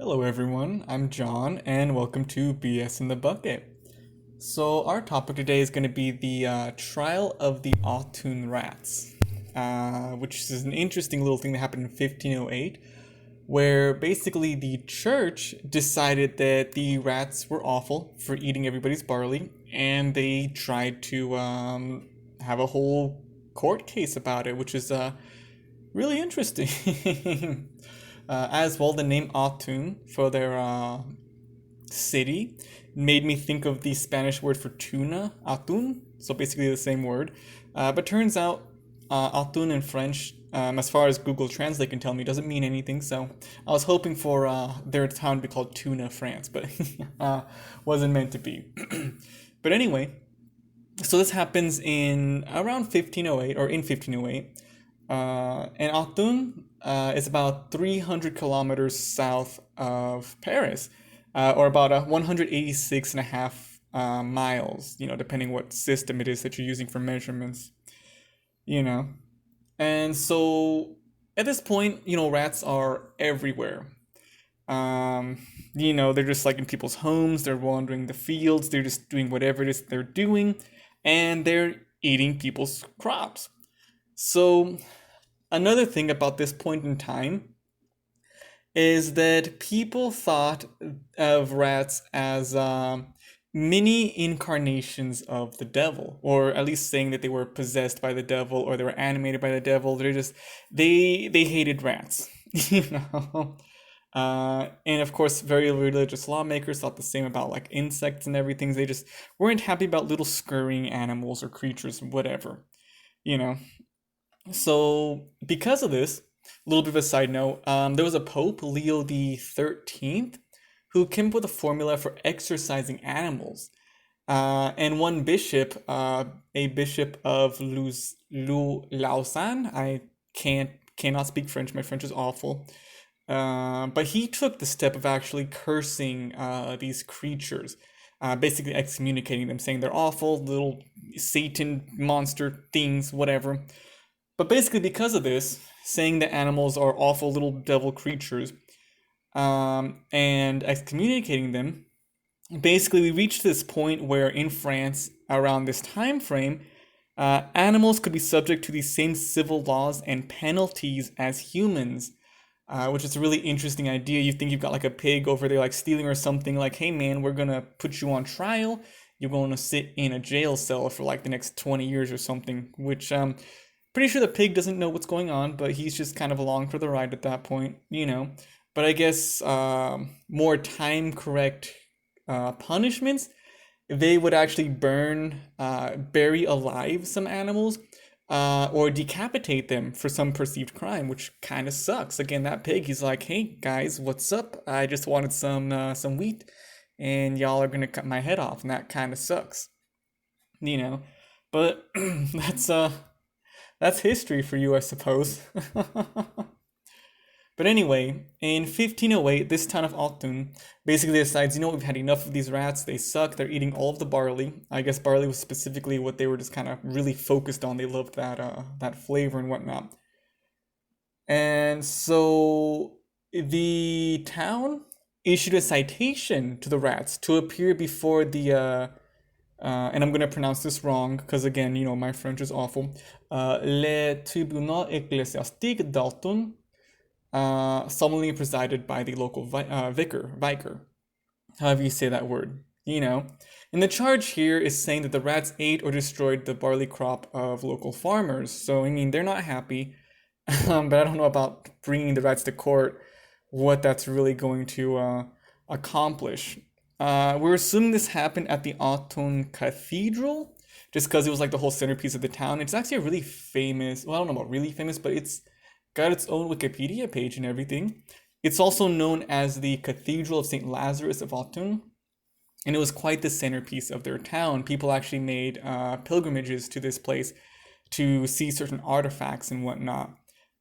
Hello everyone, I'm John and welcome to BS in the Bucket. So our topic today is going to be the trial of the Autun rats, which is an interesting little thing that happened in 1508, where basically the church decided that the rats were awful for eating everybody's barley, and they tried to have a whole court case about it, which is really interesting. As well, the name Autun for their city made me think of the Spanish word for tuna, Autun, so basically the same word. But turns out Autun in French, as far as Google Translate can tell me, doesn't mean anything. So I was hoping for their town to be called Tuna, France, but wasn't meant to be. But anyway, so this happens in around 1508 or in 1508. And Autun is about 300 kilometers south of Paris, or about 186 and a half miles, depending what system it is that you're using for measurements, you know. And so at this point, rats are everywhere. They're just like in people's homes, they're wandering the fields, they're just doing whatever it is they're doing, and they're eating people's crops. So another thing about this point in time is that people thought of rats as mini incarnations of the devil, or at least saying that they were possessed by the devil or they were animated by the devil. They hated rats, you know. And of course, very religious lawmakers thought the same about like insects and everything. They just weren't happy about little scurrying animals or creatures, whatever, you know. So, because of this, a little bit of a side note, there was a Pope, Leo the 13th, who came up with a formula for exorcising animals. And one bishop, a bishop of Lausanne, I cannot speak French, my French is awful. But he took the step of actually cursing these creatures, basically excommunicating them, saying they're awful, little Satan monster things, whatever. But basically, because of this, saying that animals are awful little devil creatures, and excommunicating them, basically we reached this point where in France, around this time frame, animals could be subject to the same civil laws and penalties as humans, which is a really interesting idea. You think you've got like a pig over there like stealing or something, like, hey man, we're gonna put you on trial. You're going to sit in a jail cell for like the next 20 years or something, which pretty sure the pig doesn't know what's going on, but he's just kind of along for the ride at that point, you know. But I guess more time correct punishments, they would actually bury alive some animals, or decapitate them for some perceived crime, which kind of sucks. Again, that pig, he's like, hey guys, what's up? I just wanted some wheat, and y'all are gonna cut my head off, and that kind of sucks, you know. But that's history for you, I suppose. But anyway, in 1508, this town of Autun basically decides, we've had enough of these rats. They suck. They're eating all of the barley. I guess barley was specifically what they were just kind of really focused on. They loved that flavor and whatnot. And so the town issued a citation to the rats to appear before the and I'm going to pronounce this wrong because, again, my French is awful. Le Tribunal Ecclesiastique d'Autun, solemnly presided by the local vicar, however you say that word, And the charge here is saying that the rats ate or destroyed the barley crop of local farmers. So, they're not happy, but I don't know about bringing the rats to court, what that's really going to accomplish. We're assuming this happened at the Autun Cathedral, just because it was like the whole centerpiece of the town. It's actually a really famous, well, I don't know about really famous, but it's got its own Wikipedia page and everything. It's also known as the Cathedral of St. Lazarus of Autun, and it was quite the centerpiece of their town. People actually made pilgrimages to this place to see certain artifacts and whatnot.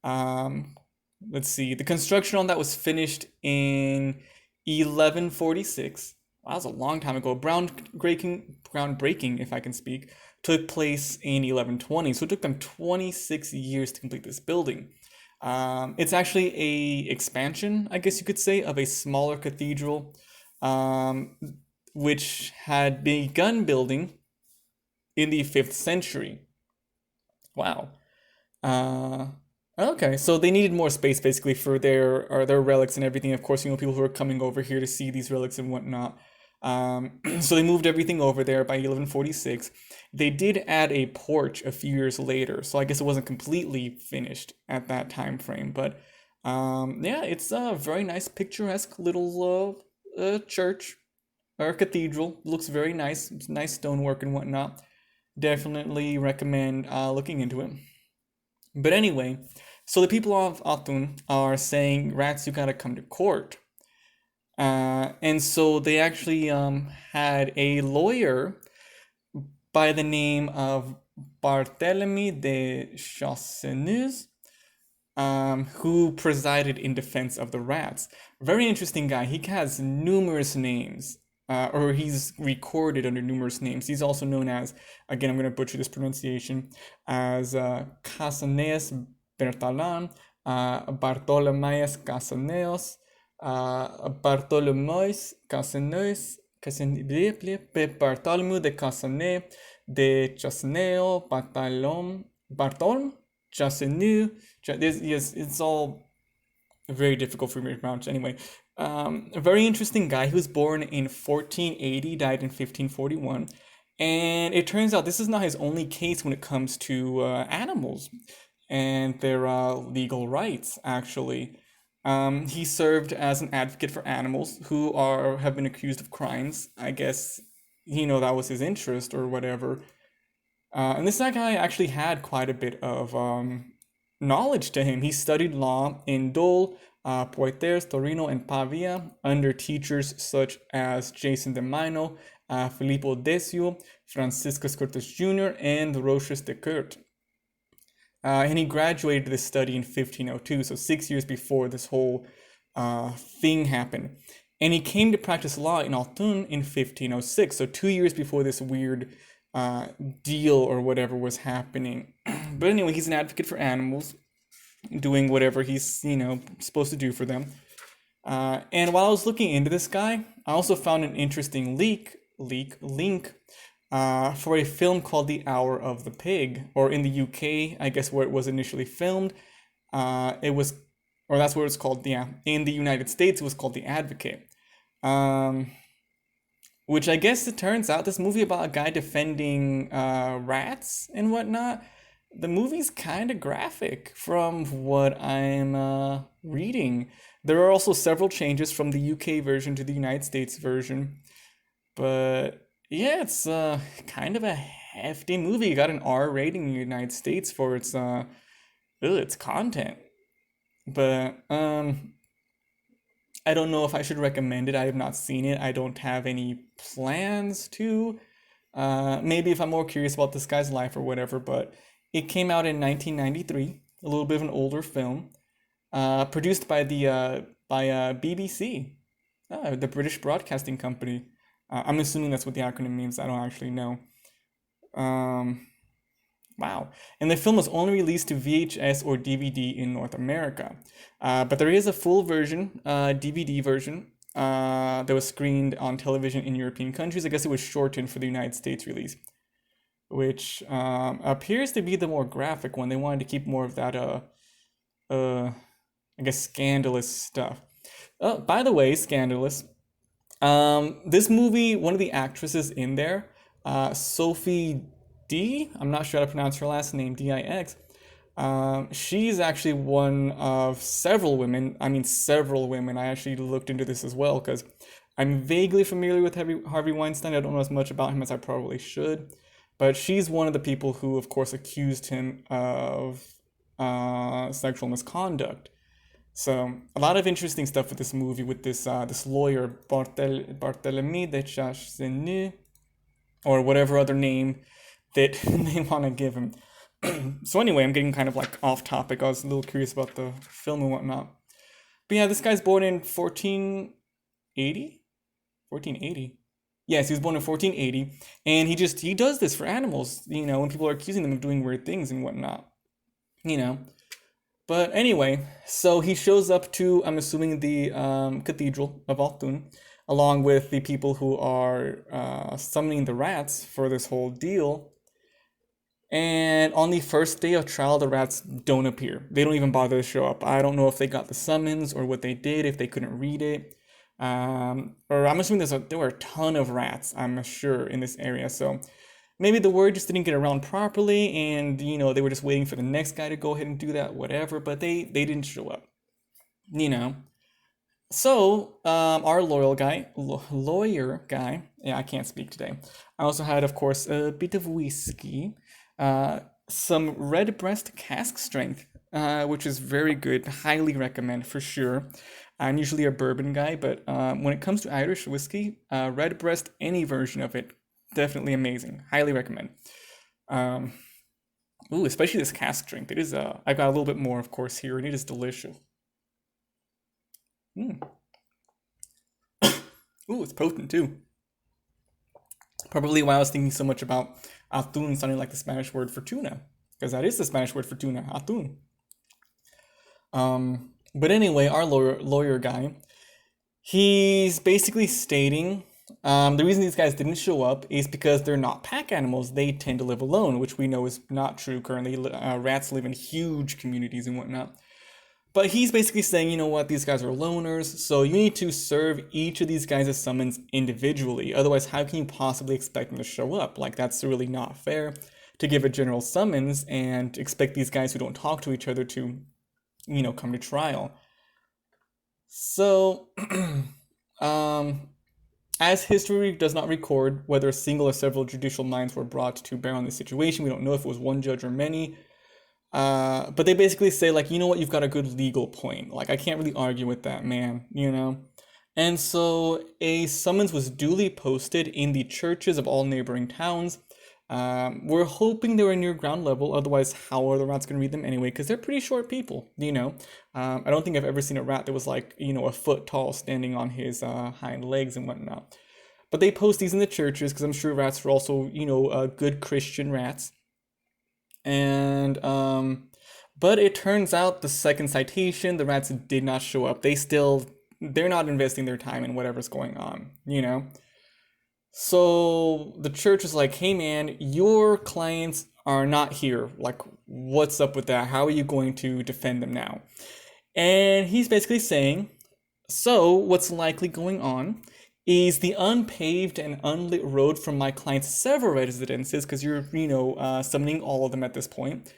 Let's see, the construction on that was finished in 1146. Wow, that was a long time ago. Groundbreaking, if I can speak, took place in 1120. So it took them 26 years to complete this building. It's actually a expansion, I guess you could say, of a smaller cathedral, um, which had begun building in the 5th century. Wow. Uh, okay, so they needed more space basically for their relics and everything. Of course, people who are coming over here to see these relics and whatnot. So they moved everything over there by 1146. They did add a porch a few years later, so I guess it wasn't completely finished at that time frame. But yeah, it's a very nice, picturesque little church or cathedral. Looks very nice, nice stonework and whatnot. Definitely recommend looking into it. But anyway, so the people of Autun are saying, Rats, you gotta come to court. And so they actually had a lawyer by the name of Barthélemy de Chasseneuz, who presided in defense of the rats. Very interesting guy. He has numerous names, or he's recorded under numerous names. He's also known as, again, I'm going to butcher this pronunciation, as Casaneus Bertalan, Bartolomeus Casaneus, Bartolomeus Casaneus, Bartholomew de Casaneus, de Chasseneo, Bartolom, Chasseneau. Yes, it's all very difficult for me to pronounce. Anyway, a very interesting guy. He was born in 1480, died in 1541. And it turns out this is not his only case when it comes to animals and their legal rights, actually. He served as an advocate for animals who have been accused of crimes. I guess, that was his interest or whatever. And this guy actually had quite a bit of knowledge to him. He studied law in Dole, Poitiers, Torino, and Pavia under teachers such as Jason de Mino, Filippo Desio, Franciscus Curtis Jr., and Roches de Kurt. And he graduated this study in 1502, so 6 years before this whole thing happened. And he came to practice law in Autun in 1506, so 2 years before this weird deal or whatever was happening. But anyway, he's an advocate for animals, doing whatever he's supposed to do for them. And while I was looking into this guy, I also found an interesting link for a film called The Hour of the Pig, or in the UK, I guess where it was initially filmed. It was, or that's what it's called. Yeah, in the United States, it was called The Advocate. Which I guess it turns out this movie about a guy defending rats and whatnot. The movie's kind of graphic from what I'm reading. There are also several changes from the UK version to the United States version. But yeah, it's kind of a hefty movie. It got an R rating in the United States for its content. But I don't know if I should recommend it. I have not seen it. I don't have any plans to. Maybe if I'm more curious about this guy's life or whatever, but it came out in 1993, a little bit of an older film, produced by the BBC, the British Broadcasting Company. I'm assuming that's what the acronym means. I don't actually know. Wow. And the film was only released to VHS or DVD in North America. But there is a full version, DVD version, that was screened on television in European countries. I guess it was shortened for the United States release, which appears to be the more graphic one. They wanted to keep more of that, I guess, scandalous stuff. Oh, by the way, scandalous. This movie, one of the actresses in there, Sophie D, I'm not sure how to pronounce her last name, Dix. She's actually one of several women. I mean, several women. I actually looked into this as well because I'm vaguely familiar with Harvey Weinstein. I don't know as much about him as I probably should. But she's one of the people who, of course, accused him of sexual misconduct. So a lot of interesting stuff with this movie, with this lawyer, Barthélemy de Chasseneuz, or whatever other name that they want to give him. So anyway, I'm getting kind of like off topic. I was a little curious about the film and whatnot. But yeah, this guy's born in 1480? 1480? Yes, he was born in 1480. And he does this for animals, when people are accusing them of doing weird things and whatnot. But But anyway, so he shows up to, I'm assuming, the Cathedral of Autun, along with the people who are summoning the rats for this whole deal. And on the first day of trial, the rats don't appear. They don't even bother to show up. I don't know if they got the summons or what they did, if they couldn't read it. Or I'm assuming there were a ton of rats, I'm sure, in this area. So maybe the word just didn't get around properly, and they were just waiting for the next guy to go ahead and do that, whatever. But they didn't show up. You know. So, our lawyer guy, yeah, I can't speak today. I also had, of course, a bit of whiskey, some redbreast cask strength, which is very good. Highly recommend for sure. I'm usually a bourbon guy, but when it comes to Irish whiskey, redbreast, any version of it, definitely amazing. Highly recommend. Um, Especially this cask strength. It is. I got a little bit more, of course, here, and it is delicious. Mm. Ooh, it's potent too. Probably why I was thinking so much about atún sounding like the Spanish word for tuna, because that is the Spanish word for tuna, atún. But anyway, our lawyer guy, he's basically stating the reason these guys didn't show up is because they're not pack animals. They tend to live alone, which we know is not true currently. Rats live in huge communities and whatnot. But he's basically saying, you know what, these guys are loners, so you need to serve each of these guys' summons individually. Otherwise, how can you possibly expect them to show up? Like, that's really not fair to give a general summons and expect these guys who don't talk to each other to, come to trial. So, um, as history does not record whether a single or several judicial minds were brought to bear on this situation, we don't know if it was one judge or many. But they basically say, like, you know what, you've got a good legal point. Like, I can't really argue with that, man. And so a summons was duly posted in the churches of all neighboring towns. We're hoping they were near ground level, otherwise, how are the rats going to read them anyway? Because they're pretty short people. I don't think I've ever seen a rat that was like, a foot tall standing on his hind legs and whatnot. But they post these in the churches because I'm sure rats are also, good Christian rats. And but it turns out the second citation, the rats did not show up. They're not investing their time in whatever's going on. So the church is like, hey man, your clients are not here. Like, what's up with that? How are you going to defend them now? And he's basically saying, so what's likely going on is the unpaved and unlit road from my client's several residences, because you're, summoning all of them at this point,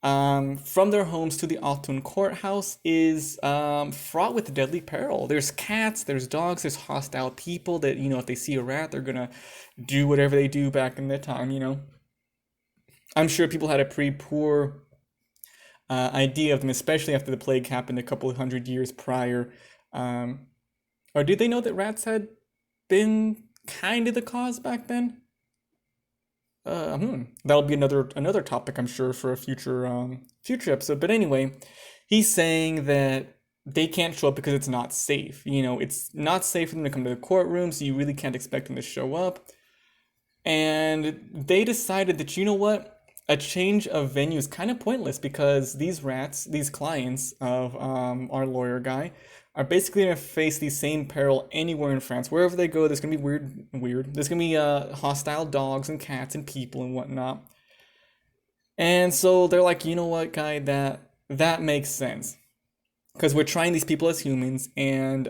from their homes to the Autun courthouse is fraught with deadly peril. There's cats, there's dogs, there's hostile people that, if they see a rat, they're gonna do whatever they do back in the time. I'm sure people had a pretty poor idea of them, especially after the plague happened a couple of hundred years prior. Or did they know that rats had been kind of the cause back then? That'll be another topic, I'm sure, for a future episode. But anyway, he's saying that they can't show up because it's not safe. It's not safe for them to come to the courtroom, so you really can't expect them to show up. And they decided that, you know what, a change of venue is kind of pointless because these rats, these clients of our lawyer guy, are basically going to face the same peril anywhere in France. Wherever they go, there's going to be weird. There's going to be hostile dogs and cats and people and whatnot. And so they're like, you know what, guy, that makes sense. Because we're trying these people as humans, and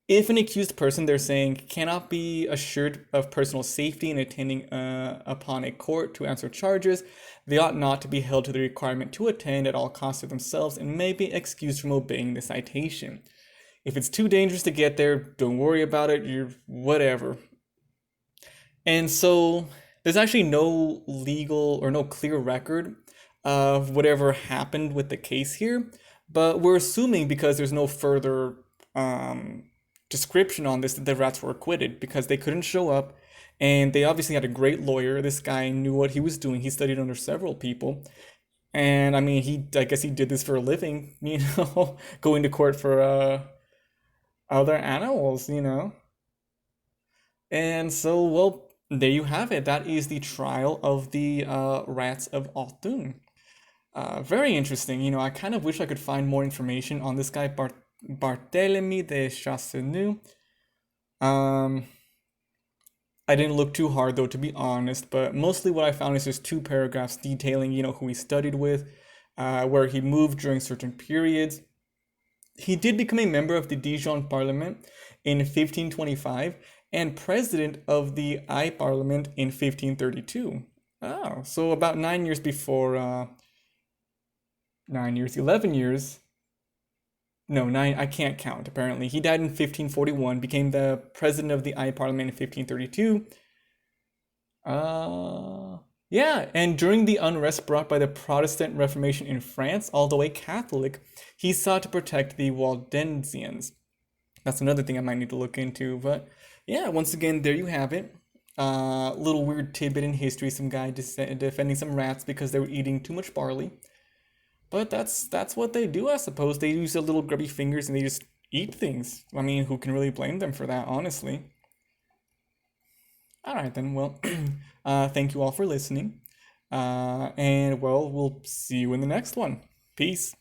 if an accused person, they're saying, cannot be assured of personal safety in attending upon a court to answer charges, they ought not to be held to the requirement to attend at all costs of themselves and may be excused from obeying the citation. If it's too dangerous to get there, don't worry about it, you're whatever. And so there's actually no legal or no clear record of whatever happened with the case here, but we're assuming because there's no further description on this that the rats were acquitted because they couldn't show up, and they obviously had a great lawyer. This guy knew what he was doing. He studied under several people, and I mean, I guess he did this for a living, going to court for other animals. And so, well, there you have it. That is the trial of the rats of Autun. Very interesting. I kind of wish I could find more information on this guy, Barthélemy de Chasseneuz. Um, I didn't look too hard though, to be honest, but mostly what I found is just two paragraphs detailing, who he studied with, where he moved during certain periods. He did become a member of the Dijon Parliament in 1525 and president of the I Parliament in 1532. Oh, so about 9 years before, 9 years, 11 years. No, nine, I can't count, apparently. He died in 1541, became the president of the I Parliament in 1532. Uh, yeah, and during the unrest brought by the Protestant Reformation in France, although a Catholic, he sought to protect the Waldensians. That's another thing I might need to look into. But yeah, once again, there you have it. Little weird tidbit in history: some guy defending some rats because they were eating too much barley. But that's what they do, I suppose. They use their little grubby fingers and they just eat things. I mean, who can really blame them for that, honestly? All right then. Well, thank you all for listening. And well, we'll see you in the next one. Peace.